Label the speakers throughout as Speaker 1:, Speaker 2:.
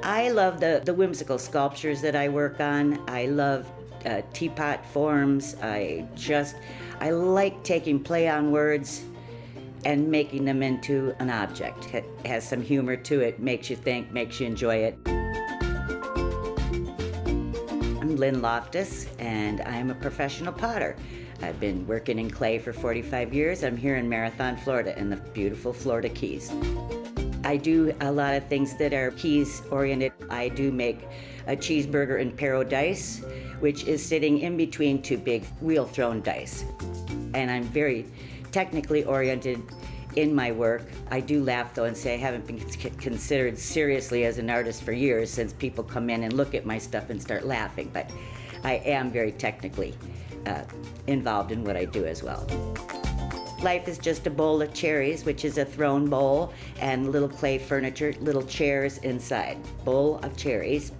Speaker 1: I love the whimsical sculptures that I work on. I love teapot forms. I like taking play on words and making them into an object. It has some humor to it, makes you think, makes you enjoy it. I'm Lynn Loftus, and I'm a professional potter. I've been working in clay for 45 years. I'm here in Marathon, Florida, in the beautiful Florida Keys. I do a lot of things that are Keys-oriented. I do make a cheeseburger in Pero dice, which is sitting in between two big wheel-thrown dice. And I'm very technically oriented in my work. I do laugh, though, and say I haven't been considered seriously as an artist for years, since people come in and look at my stuff and start laughing. But I am very technically involved in what I do as well. Life is just a bowl of cherries, which is a thrown bowl, and little clay furniture, little chairs inside. Bowl of cherries.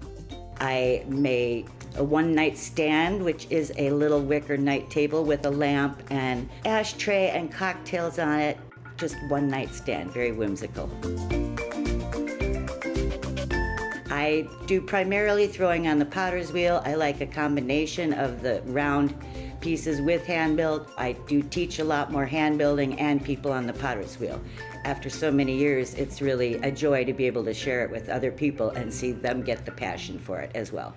Speaker 1: I made a one-night stand, which is a little wicker night table with a lamp and ashtray and cocktails on it. Just one-night stand, very whimsical. I do primarily throwing on the potter's wheel. I like a combination of the round pieces with hand build. I do teach a lot more hand building and people on the potter's wheel. After so many years, it's really a joy to be able to share it with other people and see them get the passion for it as well.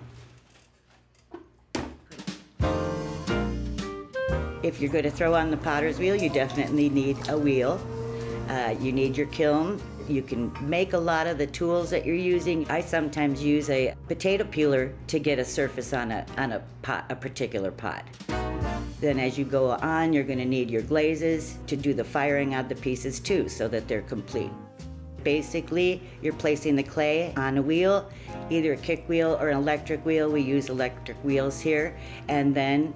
Speaker 1: If you're going to throw on the potter's wheel, you definitely need a wheel. You need your kiln. You can make a lot of the tools that you're using. I sometimes use a potato peeler to get a surface on a particular pot. Then as you go on, you're going to need your glazes to do the firing of the pieces too, so that they're complete. Basically, you're placing the clay on a wheel, either a kick wheel or an electric wheel. We use electric wheels here. And then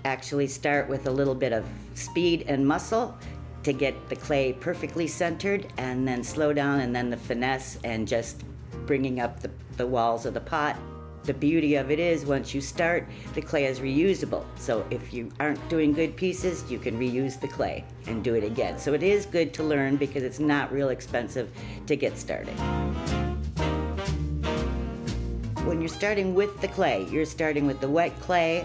Speaker 1: actually start with a little bit of speed and muscle to get the clay perfectly centered, and then slow down, and then the finesse and just bringing up the walls of the pot. The beauty of it is, once you start, the clay is reusable. So if you aren't doing good pieces, you can reuse the clay and do it again. So it is good to learn because it's not real expensive to get started. When you're starting with the clay, you're starting with the wet clay.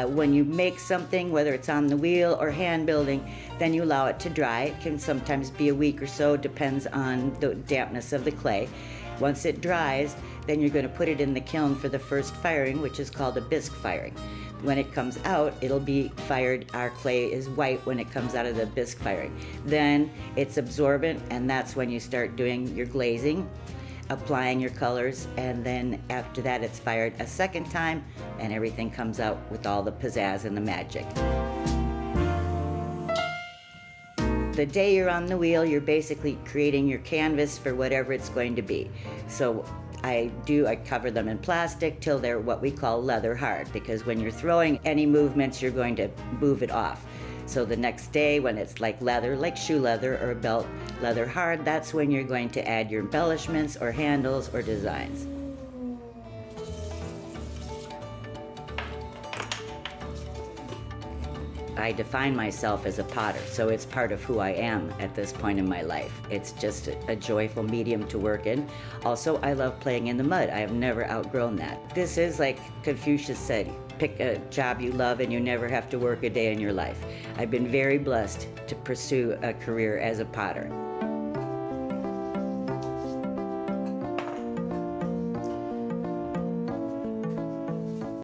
Speaker 1: When you make something, whether it's on the wheel or hand building, then you allow it to dry. It can sometimes be a week or so, depends on the dampness of the clay. Once it dries, then you're going to put it in the kiln for the first firing, which is called a bisque firing. When it comes out, it'll be fired. Our clay is white when it comes out of the bisque firing. Then it's absorbent, and that's when you start doing your glazing, applying your colors, and then after that it's fired a second time, and everything comes out with all the pizzazz and the magic. The day you're on the wheel, you're basically creating your canvas for whatever it's going to be. So I cover them in plastic till they're what we call leather hard, because when you're throwing any movements, you're going to move it off. So the next day, when it's like leather, like shoe leather or belt leather hard, that's when you're going to add your embellishments or handles or designs. I define myself as a potter, so it's part of who I am at this point in my life. It's just a joyful medium to work in. Also, I love playing in the mud. I have never outgrown that. This is like Confucius said, pick a job you love and you never have to work a day in your life. I've been very blessed to pursue a career as a potter.